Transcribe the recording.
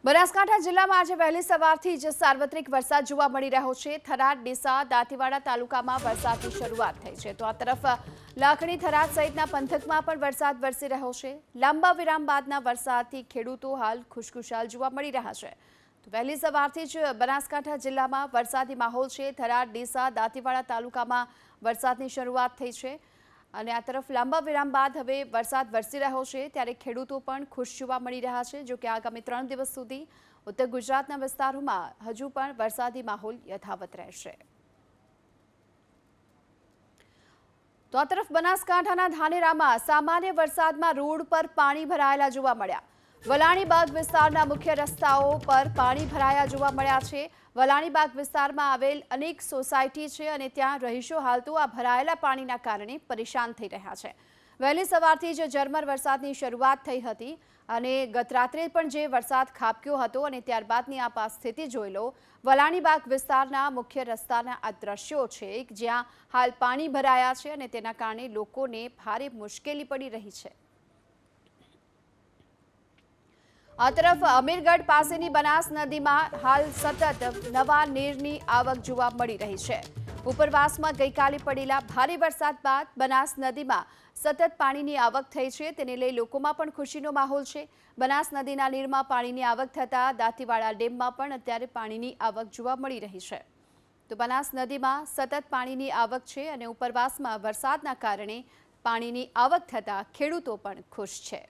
બનાસકાંઠા જિલ્લામાં આજે વહેલી સવારથી જ સાર્વત્રિક વરસાદ જોવા મળી રહ્યો છે। થરાદ, ડીસા, દાંતીવાડા તાલુકામાં વરસાદની શરૂઆત થઈ છે, તો આ તરફ લાખણી, થરાદ સહિતના પંથકમાં પણ વરસાદ વરસી રહ્યો છે। લાંબા વિરામ બાદના વરસાદથી ખેડૂતો હાલ ખુશખુશાલ જોવા મળી રહ્યા છે। તો વહેલી સવારથી જ બનાસકાંઠા જિલ્લામાં વરસાદી માહોલ છે। થરાદ, ડીસા, દાંતીવાડા તાલુકામાં વરસાદની શરૂઆત થઈ છે અને આ તરફ લાંબા વિરામ બાદ હવે વરસાદ વરસી રહ્યો છે, ત્યારે ખેડૂતો પણ ખુશ જોવા મળી રહ્યા છે। જો કે આગામી 3 દિવસ સુધી ઉત્તર ગુજરાતના વિસ્તારોમાં હજુ પણ વરસાદી માહોલ યથાવત રહેશે। તો આ તરફ બનાસકાંઠાના ધાનેરામાં સામાન્ય વરસાદમાં રોડ પર પાણી ભરાયેલા જોવા મળ્યા। વલાણીબાગ વિસ્તારના મુખ્ય રસ્તાઓ પર પાણી ભરાયા જોવા મળ્યા છે। વલાણીબાગ વિસ્તારમાં આવેલ અનેક સોસાયટી છે અને ત્યાં રહીશો હાલ તો આ ભરાયેલા પાણીના કારણે પરેશાન થઈ રહ્યા છે। વહેલી સવારથી જ ઝરમર વરસાદની શરૂઆત થઈ હતી અને ગત રાત્રે પણ જે વરસાદ ખાબક્યો હતો અને ત્યારબાદની આપ આ સ્થિતિ જોઈ લો। વલાણીબાગ વિસ્તારના મુખ્ય રસ્તાના આ દ્રશ્યો છે, જ્યાં હાલ પાણી ભરાયા છે અને તેના કારણે લોકોને ભારે મુશ્કેલી પડી રહી છે। આ તરફ અમીરગઢ પાસેની બનાસ નદીમાં હાલ સતત નવા નીરની આવક જોવા મળી રહી છે। ઉપરવાસમાં ગઈકાલે પડેલા ભારે વરસાદ બાદ બનાસ નદીમાં સતત પાણીની આવક થઈ છે, તેને લઈ લોકોમાં પણ ખુશીનો માહોલ છે। બનાસ નદીના નીરમાં પાણીની આવક થતાં દાંતીવાડા ડેમમાં પણ અત્યારે પાણીની આવક જોવા મળી રહી છે। તો બનાસ નદીમાં સતત પાણીની આવક છે અને ઉપરવાસમાં વરસાદના કારણે પાણીની આવક થતાં ખેડૂતો પણ ખુશ છે।